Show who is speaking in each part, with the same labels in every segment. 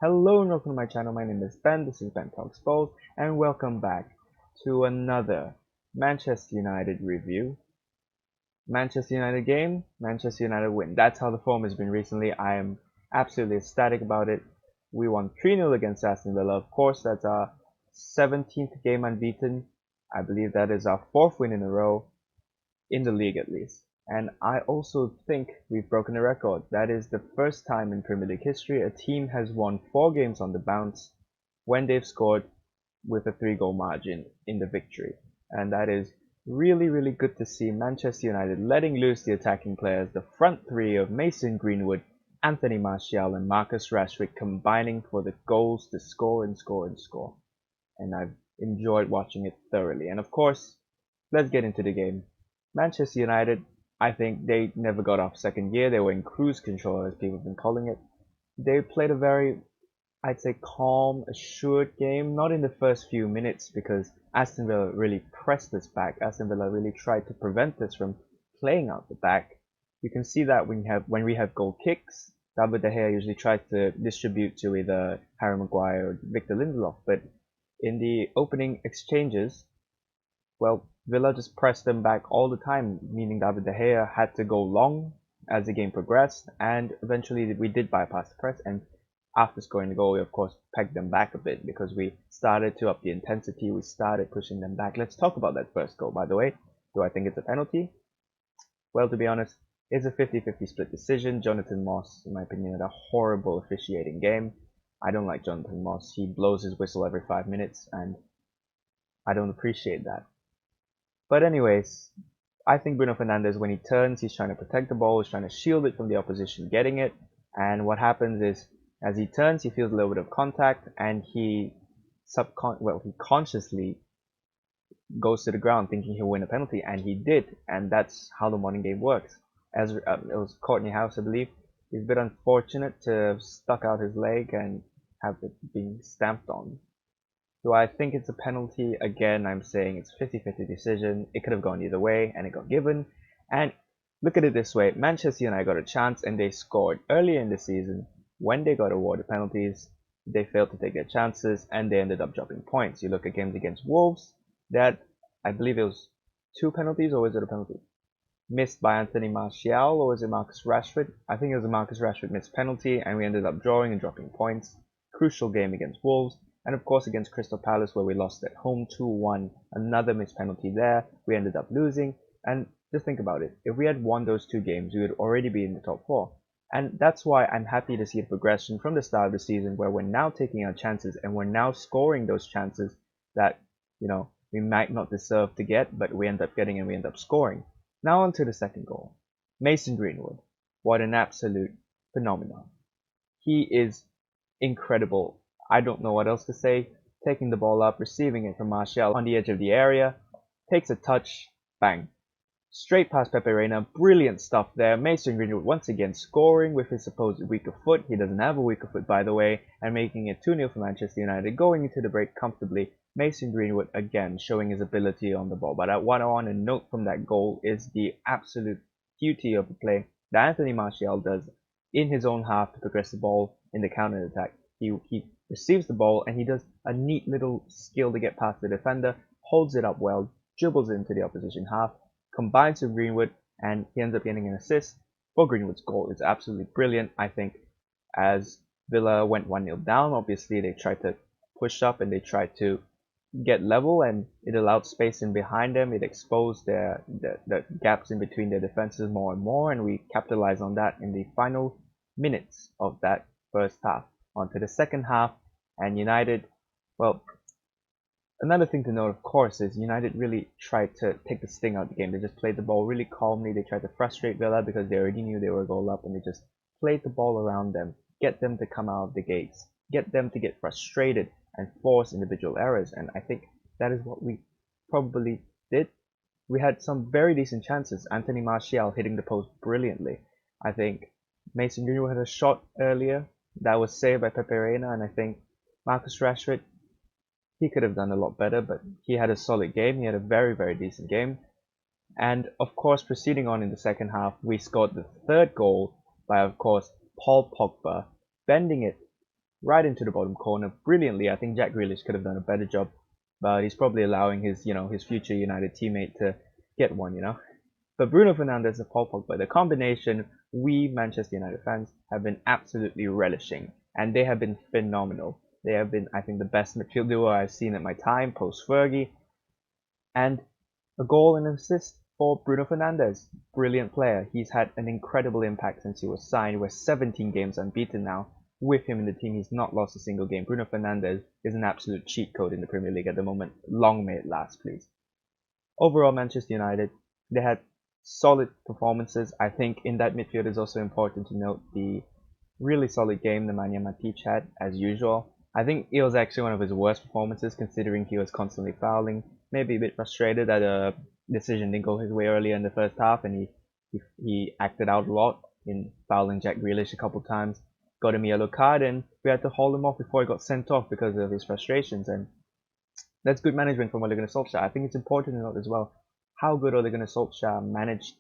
Speaker 1: Hello and welcome to my channel. My name is Ben. This is Ben Talks Balls, and welcome back to another Manchester United review. Manchester United game, Manchester United win. That's how the form has been recently. I am absolutely ecstatic about it. We won 3-0 against Aston Villa. Of course, that's our 17th game unbeaten. I believe that is our 4th win in a row in the league at least. And I also think we've broken a record. That is the first time in Premier League history a team has won 4 games on the bounce when they've scored with a 3-goal margin in the victory. And that is really, really good to see Manchester United letting loose the attacking players, the front three of Mason Greenwood, Anthony Martial and Marcus Rashford combining for the goals to score and score and score. And I've enjoyed watching it thoroughly. And of course, let's get into the game. Manchester United, I think they never got off second gear. They were in cruise control, as people have been calling it. They played a very, I'd say, calm, assured game. Not in the first few minutes because Aston Villa really pressed us back. Aston Villa really tried to prevent us from playing out the back. You can see that when we have goal kicks, David De Gea usually tries to distribute to either Harry Maguire or Victor Lindelof. But in the opening exchanges, well, Villa just pressed them back all the time, meaning David De Gea had to go long as the game progressed, and eventually we did bypass the press, and after scoring the goal, we of course pegged them back a bit because we started to up the intensity, we started pushing them back. Let's talk about that first goal, by the way. Do I think it's a penalty? Well, to be honest, it's a 50-50 split decision. Jonathan Moss, in my opinion, had a horrible officiating game. I don't like Jonathan Moss. He blows his whistle every 5 minutes, and I don't appreciate that. But anyways, I think Bruno Fernandes, when he turns, he's trying to protect the ball, he's trying to shield it from the opposition getting it. And what happens is, as he turns, he feels a little bit of contact, and he consciously goes to the ground thinking he'll win a penalty, and he did. And that's how the modern game works. As it was Courtney House, I believe. He's a bit unfortunate to have stuck out his leg and have it being stamped on. Do I think it's a penalty? Again, I'm saying it's 50-50 decision. It could have gone either way, and it got given. And look at it this way. Manchester United got a chance, and they scored earlier in the season. When they got awarded penalties, they failed to take their chances, and they ended up dropping points. You look at games against Wolves, that, I believe it was 2 penalties, or was it a penalty? Missed by Anthony Martial, or was it Marcus Rashford? I think it was a Marcus Rashford missed penalty, and we ended up drawing and dropping points. Crucial game against Wolves. And of course against Crystal Palace, where we lost at home 2-1, another missed penalty there, we ended up losing. And just think about it, if we had won those 2 games, we would already be in the top 4. And that's why I'm happy to see a progression from the start of the season, where we're now taking our chances, and we're now scoring those chances that, we might not deserve to get, but we end up getting and we end up scoring. Now on to the second goal. Mason Greenwood. What an absolute phenomenon. He is incredible. I don't know what else to say. Taking the ball up, receiving it from Martial on the edge of the area, takes a touch, bang. Straight past Pepe Reina, brilliant stuff there. Mason Greenwood once again scoring with his supposed weaker foot. He doesn't have a weaker foot, by the way, and making it 2-0 for Manchester United, going into the break comfortably. Mason Greenwood again showing his ability on the ball. But what I want to note from that goal is the absolute beauty of the play that Anthony Martial does in his own half to progress the ball in the counter attack. He receives the ball and he does a neat little skill to get past the defender, holds it up well, dribbles it into the opposition half, combines with Greenwood, and he ends up getting an assist for Greenwood's goal. It's absolutely brilliant. I think as Villa went 1-0 down, obviously they tried to push up and they tried to get level, and it allowed space in behind them. It exposed the gaps in between their defenses more and more, and we capitalized on that in the final minutes of that first half. On to the second half, and United, well, another thing to note, of course, is United really tried to take the sting out of the game. They just played the ball really calmly. They tried to frustrate Villa because they already knew they were a goal up, and they just played the ball around them, get them to come out of the gates, get them to get frustrated and force individual errors. And I think that is what we probably did. We had some very decent chances. Anthony Martial hitting the post brilliantly. I think Mason Greenwood had a shot earlier that was saved by Pepe Reina, and I think Marcus Rashford, he could have done a lot better, but he had a solid game. He had a very, very decent game. And of course, proceeding on in the second half, we scored the third goal by, of course, Paul Pogba bending it right into the bottom corner brilliantly. I think Jack Grealish could have done a better job, but he's probably allowing his, his future United teammate to get one. But Bruno Fernandes and Paul Pogba, the combination we Manchester United fans have been absolutely relishing, and they have been phenomenal. They have been, I think, the best midfield duo I've seen at my time post Fergie, and a goal and an assist for Bruno Fernandes. Brilliant player. He's had an incredible impact since he was signed. We're 17 games unbeaten now. With him in the team, he's not lost a single game. Bruno Fernandes is an absolute cheat code in the Premier League at the moment. Long may it last, please. Overall, Manchester United, they had solid performances. I think in that midfield is also important to note the really solid game Nemanja Matic had, as usual. I think it was actually one of his worst performances considering he was constantly fouling. Maybe a bit frustrated that a decision didn't go his way earlier in the first half, and he acted out a lot in fouling Jack Grealish a couple times. Got him a yellow card, and we had to haul him off before he got sent off because of his frustrations. And that's good management from Ole Gunnar Solskjaer. I think it's important to note as well how good Ole Gunnar Solskjaer managed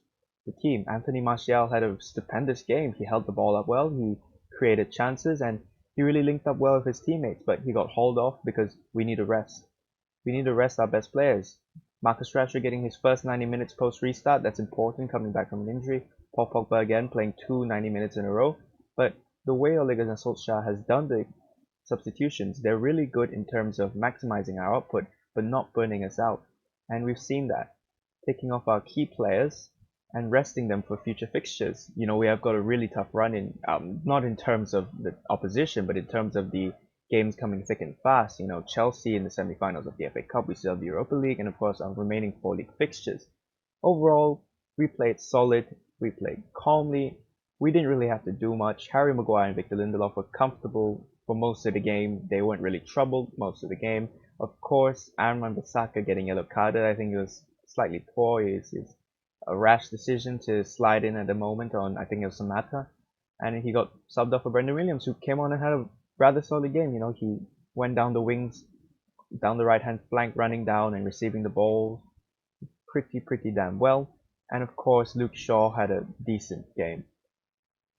Speaker 1: the team. Anthony Martial had a stupendous game. He held the ball up well, he created chances, and he really linked up well with his teammates, but he got hauled off because we need a rest. We need to rest our best players. Marcus Rashford getting his first 90 minutes post restart, that's important, coming back from an injury. Paul Pogba again playing 90 minutes in a row. But the way Ole Gunnar Solskjaer has done the substitutions, they're really good in terms of maximizing our output, but not burning us out. And we've seen that. Taking off our key players and resting them for future fixtures. We have got a really tough run in, not in terms of the opposition, but in terms of the games coming thick and fast. Chelsea in the semi-finals of the FA Cup, we still have the Europa League, and of course our remaining 4 league fixtures. Overall, we played solid, we played calmly, we didn't really have to do much. Harry Maguire and Victor Lindelof were comfortable for most of the game. They weren't really troubled most of the game. Of course, Aaron Wan-Bissaka getting yellow carded, I think it was slightly poor. It's a rash decision to slide in at the moment on, I think it was Samata. And he got subbed off for Brendan Williams, who came on and had a rather solid game. He went down the wings, down the right-hand flank, running down and receiving the ball pretty damn well. And of course, Luke Shaw had a decent game.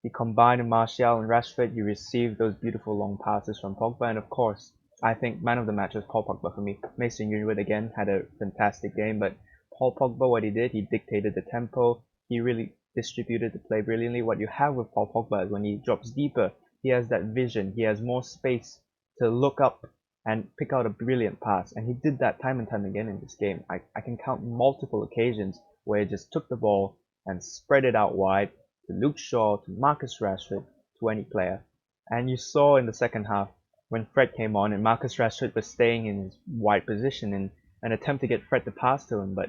Speaker 1: He combined with Martial and Rashford. You received those beautiful long passes from Pogba, and of course, I think man of the match was Paul Pogba for me. Mason Greenwood again had a fantastic game, but Paul Pogba, what he did, he dictated the tempo. He really distributed the play brilliantly. What you have with Paul Pogba is when he drops deeper, he has that vision. He has more space to look up and pick out a brilliant pass, and he did that time and time again in this game. I can count multiple occasions where he just took the ball and spread it out wide to Luke Shaw, to Marcus Rashford, to any player. And you saw in the second half when Fred came on and Marcus Rashford was staying in his wide position in an attempt to get Fred to pass to him. But,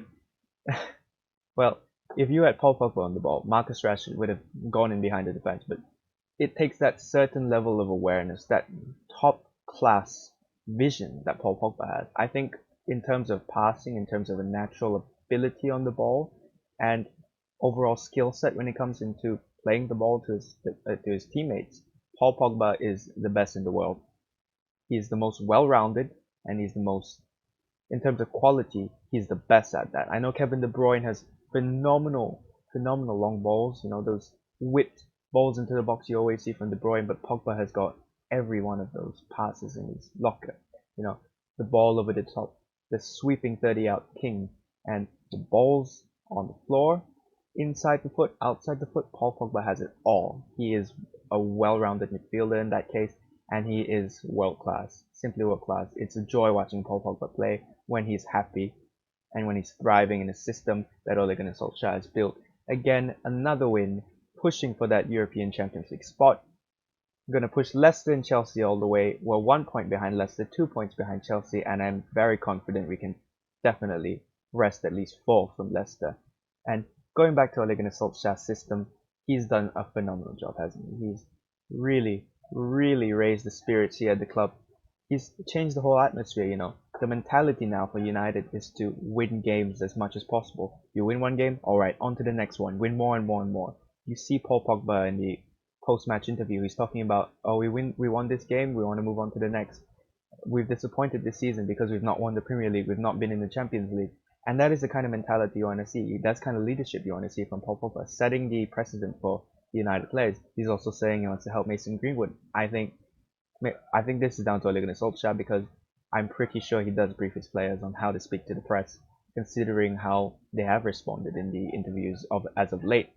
Speaker 1: well, if you had Paul Pogba on the ball, Marcus Rashford would have gone in behind the defense. But it takes that certain level of awareness, that top-class vision that Paul Pogba has. I think in terms of passing, in terms of a natural ability on the ball, and overall skill set when it comes into playing the ball to his teammates, Paul Pogba is the best in the world. He's the most well-rounded, and he's the most, in terms of quality, he's the best at that. I know Kevin De Bruyne has phenomenal long balls, those whipped balls into the box you always see from De Bruyne, but Pogba has got every one of those passes in his locker. The ball over the top, the sweeping 30-out king, and the balls on the floor, inside the foot, outside the foot. Paul Pogba has it all. He is a well-rounded midfielder in that case, and he is world-class, simply world-class. It's a joy watching Paul Pogba play when he's happy and when he's thriving in a system that Ole Gunnar Solskjaer has built. Again, another win, pushing for that European Champions League spot. I'm going to push Leicester and Chelsea all the way. We're 1 point behind Leicester, 2 points behind Chelsea, and I'm very confident we can definitely wrest at least 4 from Leicester. And going back to Ole Gunnar Solskjaer's system, he's done a phenomenal job, hasn't he? He's really raised the spirits here at the club. He's changed the whole atmosphere, The mentality now for United is to win games as much as possible. You win one game, alright, on to the next one. Win more and more and more. You see Paul Pogba in the post-match interview, he's talking about, we won this game, we want to move on to the next. We've disappointed this season because we've not won the Premier League, we've not been in the Champions League. And that is the kind of mentality you want to see. That's kind of leadership you want to see from Paul Pogba, setting the precedent for the United players. He's also saying he wants to help Mason Greenwood. I think I think this is down to Ole Gunnar Solskjaer because I'm pretty sure he does brief his players on how to speak to the press, considering how they have responded in the interviews of as of late.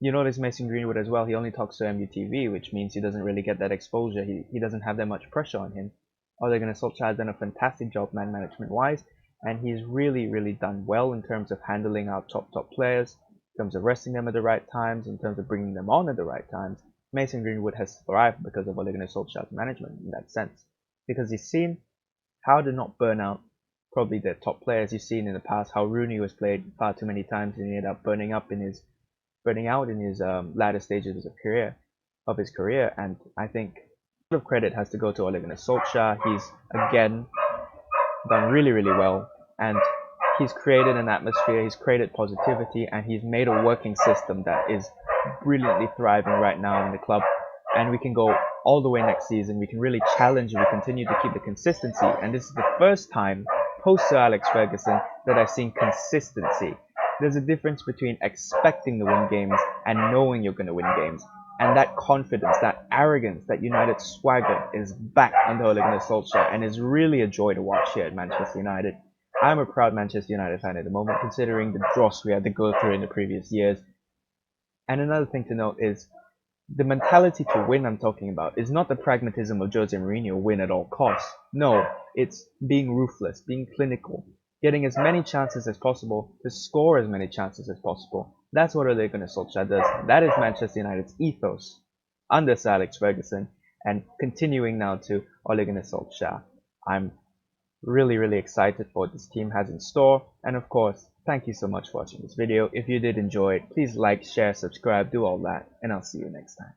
Speaker 1: You notice Mason Greenwood as well. He only talks to MUTV, which means he doesn't really get that exposure. He doesn't have that much pressure on him. Ole Gunnar Solskjaer has done a fantastic job man management wise, and he's really done well in terms of handling our top players, in terms of resting them at the right times, in terms of bringing them on at the right times. Mason Greenwood has thrived because of Ole Gunnar Solskjaer's management in that sense, because he's seen how to not burn out probably the top players. You've seen in the past how Rooney was played far too many times and he ended up burning out in his latter stages of his career. And I think a lot of credit has to go to Ole Gunnar Solskjaer. He's again done really well, and he's created an atmosphere, he's created positivity, and he's made a working system that is brilliantly thriving right now in the club. And we can go all the way next season. We can really challenge and we continue to keep the consistency. And this is the first time post Sir Alex Ferguson that I've seen consistency. There's a difference between expecting to win games and knowing you're going to win games. And that confidence, that arrogance, that United swagger is back under Ole Gunnar Solskjaer, and is really a joy to watch here at Manchester United. I'm a proud Manchester United fan at the moment, considering the dross we had to go through in the previous years. And another thing to note is the mentality to win I'm talking about is not the pragmatism of Jose Mourinho, win at all costs. No, it's being ruthless, being clinical, getting as many chances as possible to score as many chances as possible. That's what Ole Gunnar Solskjaer does. That is Manchester United's ethos under Sir Alex Ferguson, and continuing now to Ole Gunnar Solskjaer. I'm really excited for what this team has in store, and of course, thank you so much for watching this video. If you did enjoy it, please like, share, subscribe, do all that, and I'll see you next time.